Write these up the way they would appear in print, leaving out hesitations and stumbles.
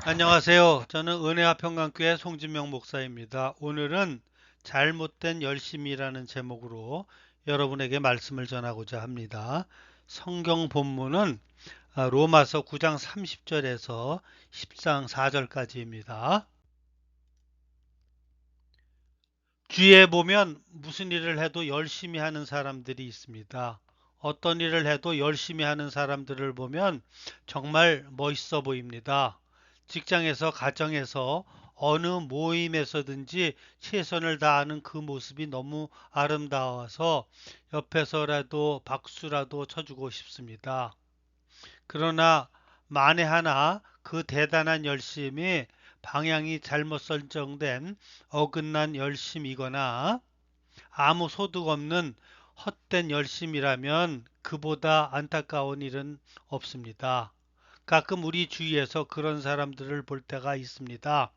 안녕하세요. 저는 은혜와 평강교회 송진명 목사입니다. 오늘은 잘못된 열심이라는 제목으로 여러분에게 말씀을 전하고자 합니다. 성경 본문은 로마서 9장 30절에서 10장 4절까지입니다. 주위에 보면 무슨 일을 해도 열심히 하는 사람들이 있습니다. 어떤 일을 해도 열심히 하는 사람들을 보면 정말 멋있어 보입니다. 직장에서, 가정에서, 어느 모임에서든지 최선을 다하는 그 모습이 너무 아름다워서 옆에서라도 박수라도 쳐주고 싶습니다. 그러나 만에 하나 그 대단한 열심이 방향이 잘못 설정된 어긋난 열심이거나 아무 소득 없는 헛된 열심이라면 그보다 안타까운 일은 없습니다. 가끔 우리 주위에서 그런 사람들을 볼 때가 있습니다.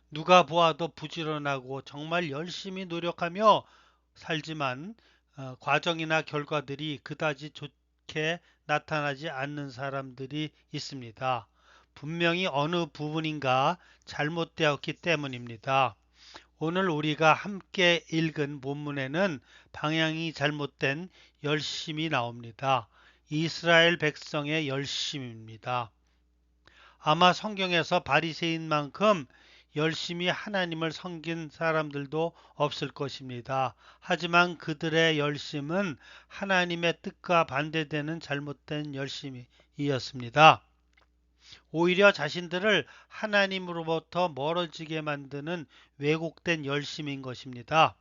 누가 보아도 부지런하고 정말 열심히 노력하며 살지만 과정이나 결과들이 그다지 좋게 나타나지 않는 사람들이 있습니다. 분명히 어느 부분인가 잘못되었기 때문입니다. 오늘 우리가 함께 읽은 본문에는 방향이 잘못된 열심이 나옵니다. 이스라엘 백성의 열심입니다. 아마 성경에서 바리새인만큼 열심히 하나님을 섬긴 사람들도 없을 것입니다. 하지만 그들의 열심은 하나님의 뜻과 반대되는 잘못된 열심이었습니다. 오히려 자신들을 하나님으로부터 멀어지게 만드는 왜곡된 열심인 것입니다.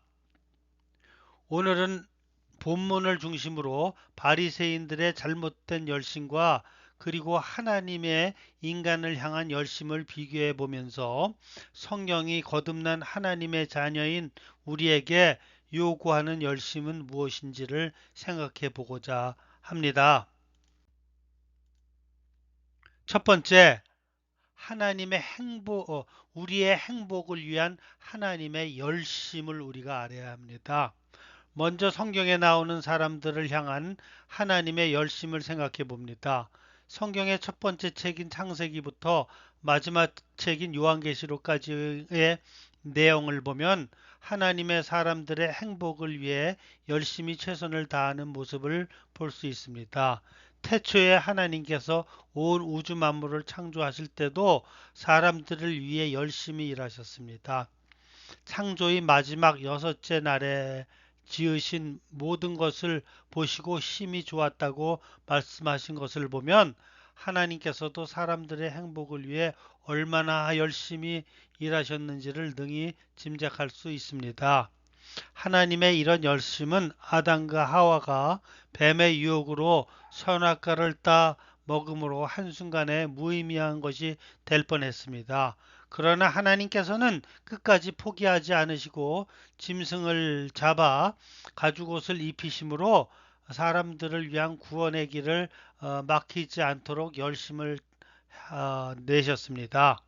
오늘은 본문을 중심으로 바리새인들의 잘못된 열심과 그리고 하나님의 인간을 향한 열심을 비교해 보면서 성경이 거듭난 하나님의 자녀인 우리에게 요구하는 열심은 무엇인지를 생각해 보고자 합니다. 첫 번째, 하나님의 우리의 행복을 위한 하나님의 열심을 우리가 알아야 합니다. 먼저 성경에 나오는 사람들을 향한 하나님의 열심을 생각해 봅니다. 성경의 첫 번째 책인 창세기부터 마지막 책인 요한계시록까지의 내용을 보면 하나님의 사람들의 행복을 위해 열심히 최선을 다하는 모습을 볼 수 있습니다. 태초에 하나님께서 온 우주 만물을 창조하실 때도 사람들을 위해 열심히 일하셨습니다. 창조의 마지막 여섯째 날에 지으신 모든 것을 보시고 심히 좋았다고 말씀하신 것을 보면 하나님께서도 사람들의 행복을 위해 얼마나 열심히 일하셨는지를 능히 짐작할 수 있습니다. 하나님의 이런 열심은 아담과 하와가 뱀의 유혹으로 선악과를 따 먹음으로 한순간에 무의미한 것이 될 뻔했습니다. 그러나 하나님께서는 끝까지 포기하지 않으시고 짐승을 잡아 가죽옷을 입히심으로 사람들을 위한 구원의 길을 막히지 않도록 열심을 내셨습니다.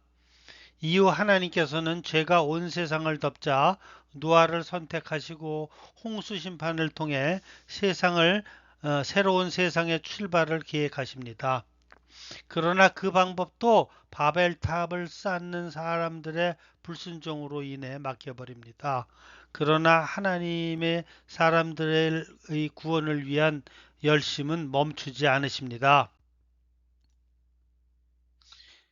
이후 하나님께서는 죄가 온 세상을 덮자 노아를 선택하시고 홍수 심판을 통해 새로운 세상의 출발을 계획하십니다. 그러나 그 방법도 바벨탑을 쌓는 사람들의 불순종으로 인해 막혀버립니다. 그러나 하나님의 사람들의 구원을 위한 열심은 멈추지 않으십니다.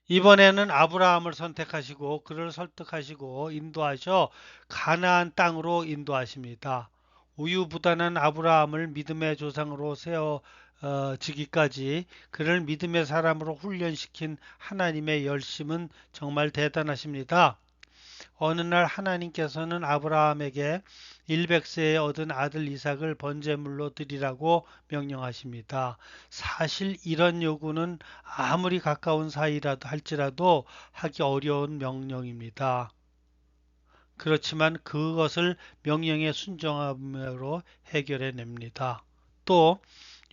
이번에는 아브라함을 선택하시고 그를 설득하시고 인도하셔 가나안 땅으로 인도하십니다. 우유부단한 아브라함을 믿음의 조상으로 세워지기까지 그를 믿음의 사람으로 훈련시킨 하나님의 열심은 정말 대단하십니다. 어느 날 하나님께서는 아브라함에게 100세에 얻은 아들 이삭을 번제물로 드리라고 명령하십니다. 사실 이런 요구는 아무리 가까운 사이라도 할지라도 하기 어려운 명령입니다. 그렇지만 그것을 명령에 순종함으로 해결해냅니다. 또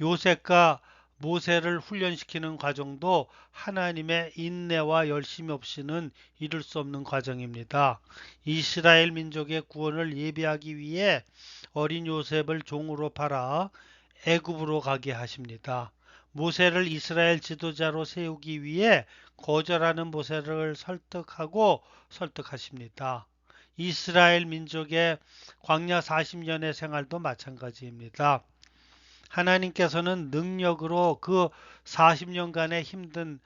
요셉과 모세를 훈련시키는 과정도 하나님의 인내와 열심 없이는 이룰 수 없는 과정입니다. 이스라엘 민족의 구원을 예비하기 위해 어린 요셉을 종으로 팔아 애굽으로 가게 하십니다. 모세를 이스라엘 지도자로 세우기 위해 거절하는 모세를 설득하십니다. 이스라엘 민족의 광야 40년의 생활도 마찬가지입니다. 하나님께서는 능력으로 그 40년간의 힘든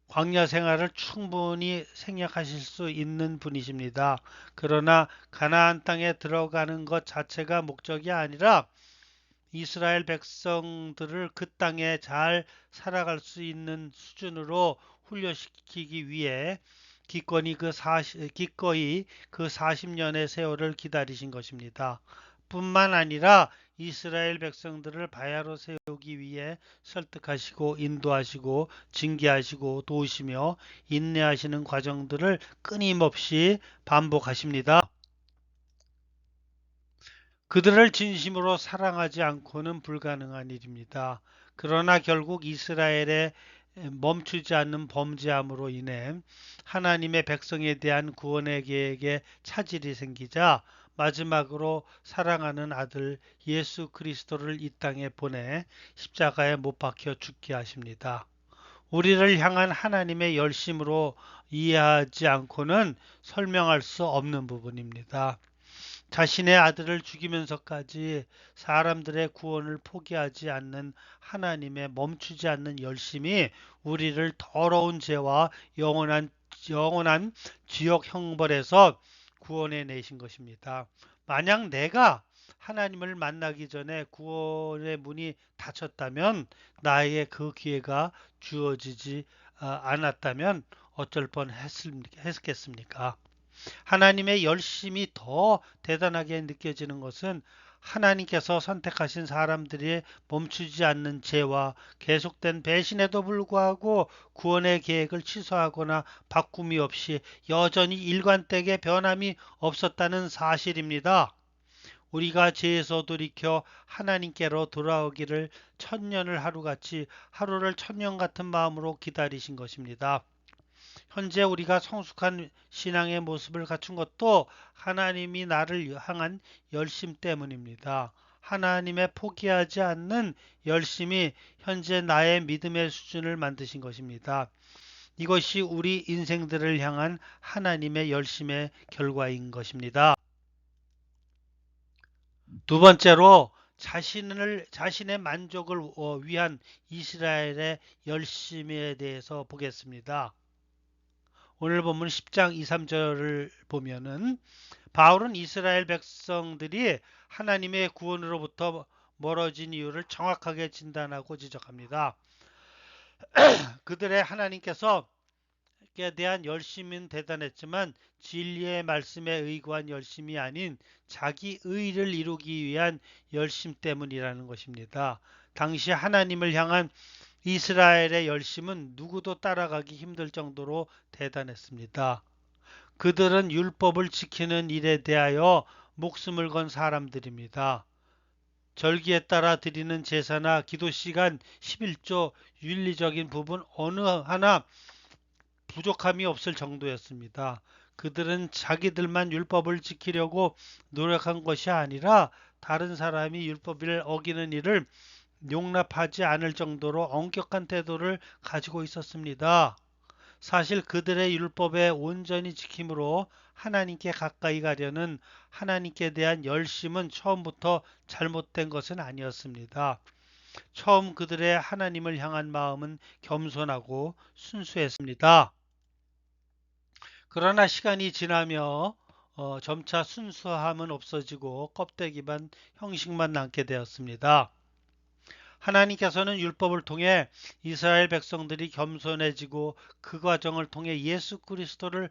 광야 생활을 충분히 생략하실 수 있는 분이십니다. 그러나 가나안 땅에 들어가는 것 자체가 목적이 아니라 이스라엘 백성들을 그 땅에 잘 살아갈 수 있는 수준으로 훈련시키기 위해 기꺼이 그 40년의 세월을 기다리신 것입니다. 뿐만 아니라 이스라엘 백성들을 바야로 세우기 위해 설득하시고 인도하시고 징계하시고 도우시며 인내하시는 과정들을 끊임없이 반복하십니다. 그들을 진심으로 사랑하지 않고는 불가능한 일입니다. 그러나 결국 이스라엘의 멈추지 않는 범죄함으로 인해 하나님의 백성에 대한 구원의 계획에 차질이 생기자 마지막으로 사랑하는 아들 예수 그리스도를 이 땅에 보내 십자가에 못 박혀 죽게 하십니다. 우리를 향한 하나님의 열심으로 이해하지 않고는 설명할 수 없는 부분입니다. 자신의 아들을 죽이면서까지 사람들의 구원을 포기하지 않는 하나님의 멈추지 않는 열심이 우리를 더러운 죄와 영원한 지옥 형벌에서 구원해 내신 것입니다. 만약 내가 하나님을 만나기 전에 구원의 문이 닫혔다면 나에게 그 기회가 주어지지 않았다면 어쩔 뻔했겠습니까? 하나님의 열심이 더 대단하게 느껴지는 것은 하나님께서 선택하신 사람들이 멈추지 않는 죄와 계속된 배신에도 불구하고 구원의 계획을 취소하거나 바꿈이 없이 여전히 일관되게 변함이 없었다는 사실입니다. 우리가 죄에서 돌이켜 하나님께로 돌아오기를 천년을 하루를 천년 같은 마음으로 기다리신 것입니다. 현재 우리가 성숙한 신앙의 모습을 갖춘 것도 하나님이 나를 향한 열심 때문입니다. 하나님의 포기하지 않는 열심이 현재 나의 믿음의 수준을 만드신 것입니다. 이것이 우리 인생들을 향한 하나님의 열심의 결과인 것입니다. 두 번째로 자신의 만족을 위한 이스라엘의 열심에 대해서 보겠습니다. 오늘 본문 10장 2, 3절을 보면은 바울은 이스라엘 백성들이 하나님의 구원으로부터 멀어진 이유를 정확하게 진단하고 지적합니다. 그들의 하나님께서 에 대한 열심은 대단했지만 진리의 말씀에 의거한 열심이 아닌 자기 의를 이루기 위한 열심 때문이라는 것입니다. 당시 하나님을 향한 이스라엘의 열심은 누구도 따라가기 힘들 정도로 대단했습니다. 그들은 율법을 지키는 일에 대하여 목숨을 건 사람들입니다. 절기에 따라 드리는 제사나 기도 시간 11조 윤리적인 부분 어느 하나 부족함이 없을 정도였습니다. 그들은 자기들만 율법을 지키려고 노력한 것이 아니라 다른 사람이 율법을 어기는 일을 용납하지 않을 정도로 엄격한 태도를 가지고 있었습니다. 사실 그들의 율법의 온전히 지킴으로 하나님께 가까이 가려는 하나님께 대한 열심은 처음부터 잘못된 것은 아니었습니다. 처음 그들의 하나님을 향한 마음은 겸손하고 순수했습니다. 그러나 시간이 지나며 점차 순수함은 없어지고 껍데기만 형식만 남게 되었습니다. 하나님께서는 율법을 통해 이스라엘 백성들이 겸손해지고 그 과정을 통해 예수 그리스도를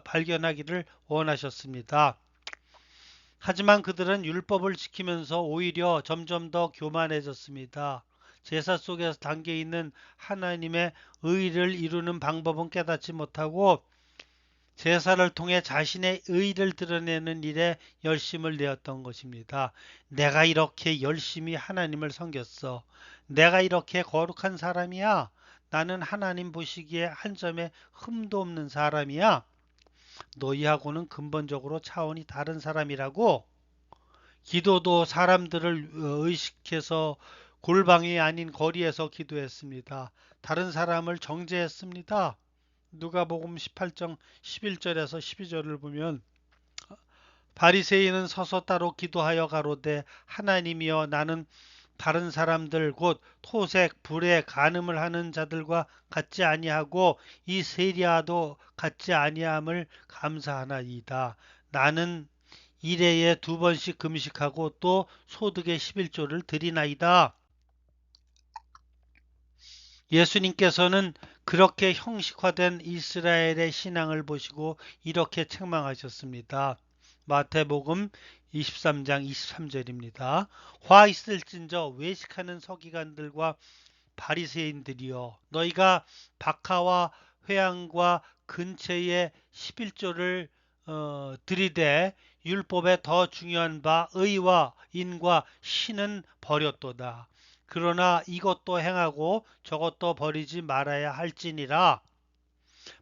발견하기를 원하셨습니다. 하지만 그들은 율법을 지키면서 오히려 점점 더 교만해졌습니다. 제사 속에서 담겨있는 하나님의 의를 이루는 방법은 깨닫지 못하고 제사를 통해 자신의 의를 드러내는 일에 열심을 내었던 것입니다. 내가 이렇게 열심히 하나님을 섬겼어. 내가 이렇게 거룩한 사람이야. 나는 하나님 보시기에 한 점의 흠도 없는 사람이야. 너희하고는 근본적으로 차원이 다른 사람이라고. 기도도 사람들을 의식해서 골방이 아닌 거리에서 기도했습니다. 다른 사람을 정죄했습니다. 누가복음 18장 11절에서 12절을 보면 바리새인은 서서 따로 기도하여 가로되 하나님이여 나는 다른 사람들 곧 토색 불에 간음을 하는 자들과 같지 아니하고 이 세리야도 같지 아니함을 감사하나이다. 나는 일해에 2번씩 금식하고 또 소득의 11조를 드리나이다. 예수님께서는 그렇게 형식화된 이스라엘의 신앙을 보시고 이렇게 책망하셨습니다. 마태복음 23장 23절입니다. 화 있을진저 외식하는 서기관들과 바리새인들이여 너희가 박하와 회양과 근처에 11조를 들이되 율법에 더 중요한 바 의와 인과 신은 버렸도다. 그러나 이것도 행하고 저것도 버리지 말아야 할지니라.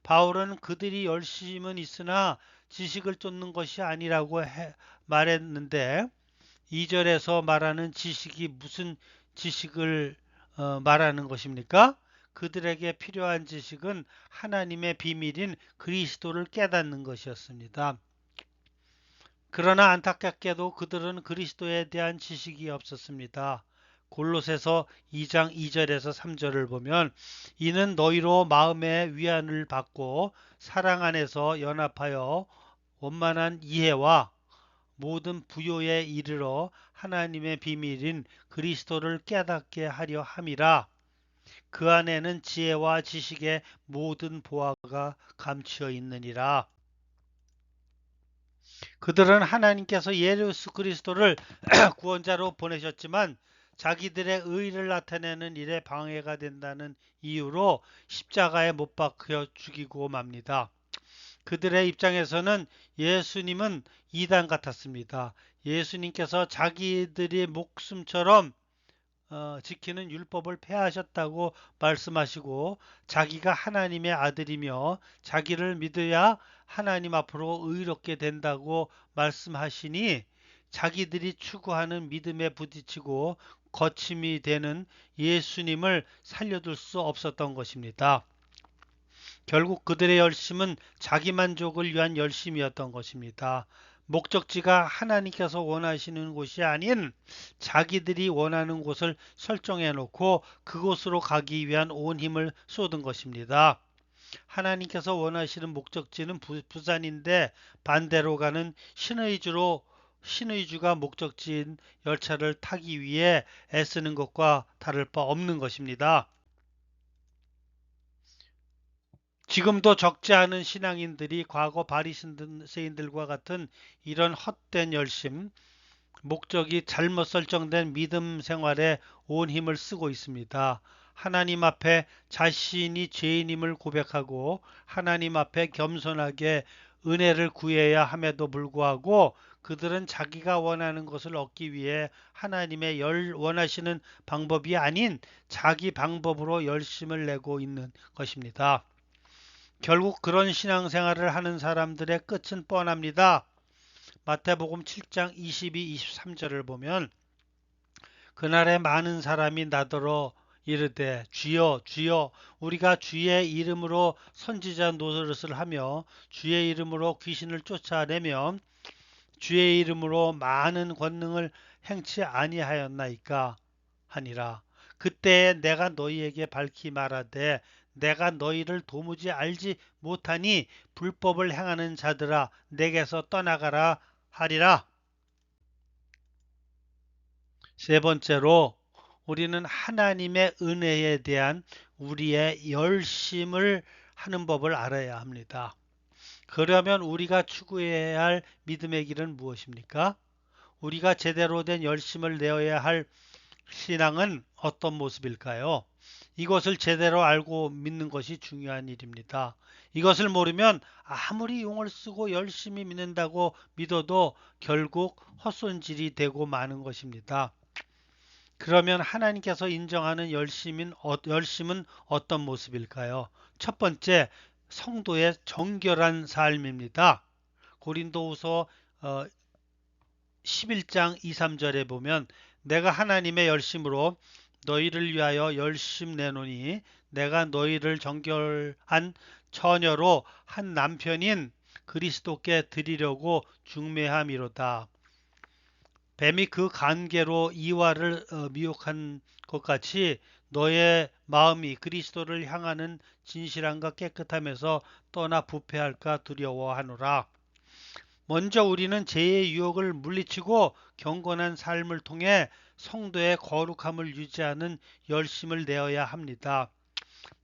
바울은 그들이 열심은 있으나 지식을 쫓는 것이 아니라고 말했는데 2절에서 말하는 지식이 무슨 지식을 말하는 것입니까? 그들에게 필요한 지식은 하나님의 비밀인 그리스도를 깨닫는 것이었습니다. 그러나 안타깝게도 그들은 그리스도에 대한 지식이 없었습니다. 골로새서 2장 2절에서 3절을 보면 이는 너희로 마음의 위안을 받고 사랑 안에서 연합하여 원만한 이해와 모든 부요에 이르러 하나님의 비밀인 그리스도를 깨닫게 하려 함이라. 그 안에는 지혜와 지식의 모든 보화가 감추어 있느니라. 그들은 하나님께서 예수 그리스도를 구원자로 보내셨지만 자기들의 의의를 나타내는 일에 방해가 된다는 이유로 십자가에 못 박혀 죽이고 맙니다. 그들의 입장에서는 예수님은 이단 같았습니다. 예수님께서 자기들이 목숨처럼 지키는 율법을 폐하셨다고 말씀하시고 자기가 하나님의 아들이며 자기를 믿어야 하나님 앞으로 의롭게 된다고 말씀하시니 자기들이 추구하는 믿음에 부딪히고 거침이 되는 예수님을 살려둘 수 없었던 것입니다. 결국 그들의 열심은 자기만족을 위한 열심이었던 것입니다. 목적지가 하나님께서 원하시는 곳이 아닌 자기들이 원하는 곳을 설정해 놓고 그곳으로 가기 위한 온 힘을 쏟은 것입니다. 하나님께서 원하시는 목적지는 부산인데 반대로 가는 신의주가 목적지인 열차를 타기 위해 애쓰는 것과 다를 바 없는 것입니다. 지금도 적지 않은 신앙인들이 과거 바리새인들과 같은 이런 헛된 열심, 목적이 잘못 설정된 믿음 생활에 온 힘을 쓰고 있습니다. 하나님 앞에 자신이 죄인임을 고백하고 하나님 앞에 겸손하게 은혜를 구해야 함에도 불구하고 그들은 자기가 원하는 것을 얻기 위해 하나님의 원하시는 방법이 아닌 자기 방법으로 열심을 내고 있는 것입니다. 결국 그런 신앙생활을 하는 사람들의 끝은 뻔합니다. 마태복음 7장 22, 23절을 보면 그날에 많은 사람이 나더러 이르되 주여 주여 우리가 주의 이름으로 선지자 노릇을 하며 주의 이름으로 귀신을 쫓아내며 주의 이름으로 많은 권능을 행치 아니하였나이까 하니라. 그때에 내가 너희에게 밝히 말하되 내가 너희를 도무지 알지 못하니 불법을 행하는 자들아 내게서 떠나가라 하리라. 세 번째로 우리는 하나님의 은혜에 대한 우리의 열심을 하는 법을 알아야 합니다. 그러면 우리가 추구해야 할 믿음의 길은 무엇입니까? 우리가 제대로 된 열심을 내어야 할 신앙은 어떤 모습일까요? 이것을 제대로 알고 믿는 것이 중요한 일입니다. 이것을 모르면 아무리 용을 쓰고 열심히 믿는다고 믿어도 결국 헛손질이 되고 마는 것입니다. 그러면 하나님께서 인정하는 열심은 어떤 모습일까요? 첫 번째, 성도의 정결한 삶입니다. 고린도후서 11장 2, 3절에 보면 내가 하나님의 열심으로 너희를 위하여 열심 내노니 내가 너희를 정결한 처녀로 한 남편인 그리스도께 드리려고 중매함이로다. 뱀이 그 관계로 이와를 미혹한 것 같이 너의 마음이 그리스도를 향하는 진실함과 깨끗함에서 떠나 부패할까 두려워하노라. 먼저 우리는 죄의 유혹을 물리치고 경건한 삶을 통해 성도의 거룩함을 유지하는 열심을 내어야 합니다.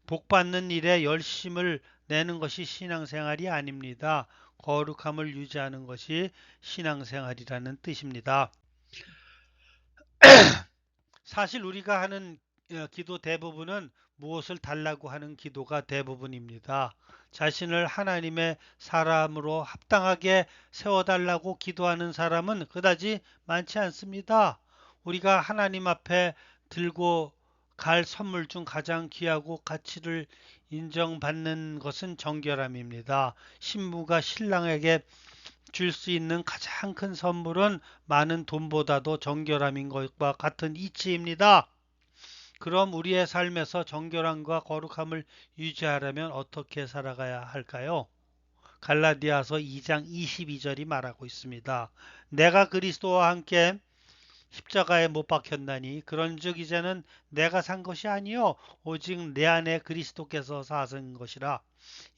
복받는 일에 열심을 내는 것이 신앙생활이 아닙니다. 거룩함을 유지하는 것이 신앙생활이라는 뜻입니다. 사실 우리가 하는 기도 대부분은 무엇을 달라고 하는 기도가 대부분입니다. 자신을 하나님의 사람으로 합당하게 세워달라고 기도하는 사람은 그다지 많지 않습니다. 우리가 하나님 앞에 들고 갈 선물 중 가장 귀하고 가치를 인정받는 것은 정결함입니다. 신부가 신랑에게 줄 수 있는 가장 큰 선물은 많은 돈보다도 정결함인 것과 같은 이치입니다. 그럼 우리의 삶에서 정결함과 거룩함을 유지하려면 어떻게 살아가야 할까요? 갈라디아서 2장 22절이 말하고 있습니다. 내가 그리스도와 함께 십자가에 못 박혔나니 그런즉 이제는 내가 산 것이 아니요 오직 내 안에 그리스도께서 사신 것이라.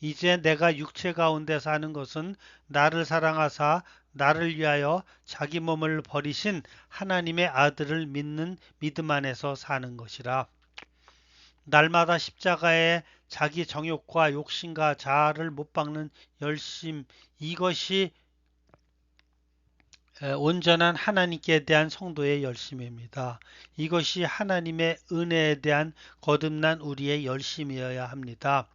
이제 내가 육체 가운데 사는 것은 나를 사랑하사 나를 위하여 자기 몸을 버리신 하나님의 아들을 믿는 믿음 안에서 사는 것이라. 날마다 십자가에 자기 정욕과 욕심과 자아를 못 박는 열심, 이것이 온전한 하나님께 대한 성도의 열심입니다. 이것이 하나님의 은혜에 대한 거듭난 우리의 열심이어야 합니다.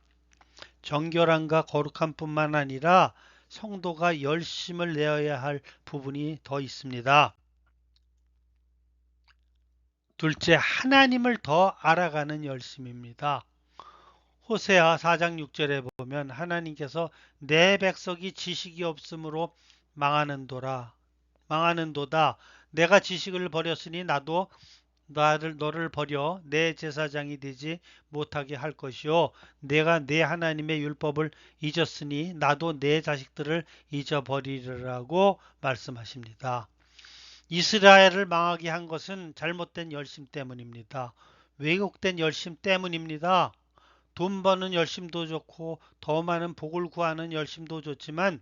정결함과 거룩함뿐만 아니라 성도가 열심을 내어야 할 부분이 더 있습니다. 둘째, 하나님을 더 알아가는 열심입니다. 호세아 4장 6절에 보면 하나님께서 내 백성이 지식이 없으므로 망하는도다. 내가 지식을 버렸으니 나도 너를 버려 내 제사장이 되지 못하게 할 것이요 내가 내 하나님의 율법을 잊었으니 나도 내 자식들을 잊어버리리라고 말씀하십니다. 이스라엘을 망하게 한 것은 잘못된 열심 때문입니다. 왜곡된 열심 때문입니다. 돈 버는 열심도 좋고 더 많은 복을 구하는 열심도 좋지만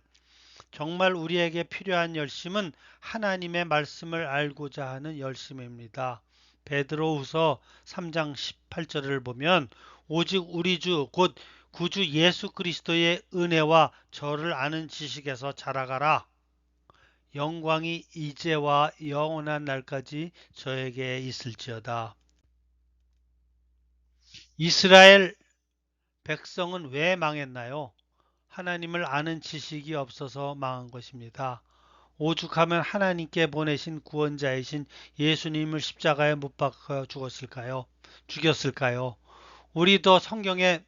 정말 우리에게 필요한 열심은 하나님의 말씀을 알고자 하는 열심입니다. 베드로후서 3장 18절을 보면 오직 우리 주 곧 구주 예수 그리스도의 은혜와 저를 아는 지식에서 자라가라. 영광이 이제와 영원한 날까지 저에게 있을지어다. 이스라엘 백성은 왜 망했나요? 하나님을 아는 지식이 없어서 망한 것입니다. 오죽하면 하나님께 보내신 구원자이신 예수님을 십자가에 못 박아 죽였을까요? 우리도 성경에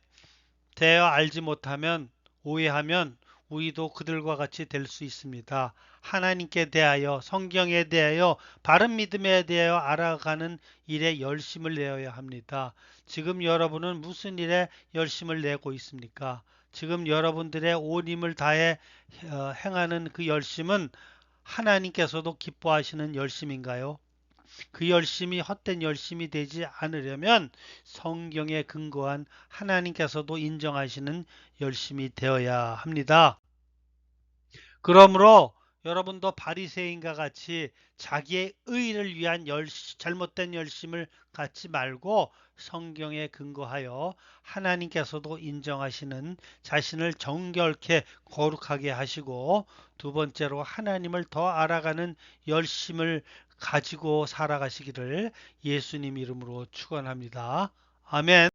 대하여 알지 못하면 오해하면 우리도 그들과 같이 될 수 있습니다. 하나님께 대하여 성경에 대하여 바른 믿음에 대하여 알아가는 일에 열심을 내어야 합니다. 지금 여러분은 무슨 일에 열심을 내고 있습니까? 지금 여러분들의 온 힘을 다해 행하는 그 열심은 하나님께서도 기뻐하시는 열심인가요? 그 열심이 헛된 열심이 되지 않으려면 성경에 근거한 하나님께서도 인정하시는 열심이 되어야 합니다. 그러므로 여러분도 바리새인과 같이 자기의 의를 위한 잘못된 열심을 갖지 말고 성경에 근거하여 하나님께서도 인정하시는 자신을 정결케 거룩하게 하시고 두 번째로 하나님을 더 알아가는 열심을 가지고 살아가시기를 예수님 이름으로 축원합니다. 아멘.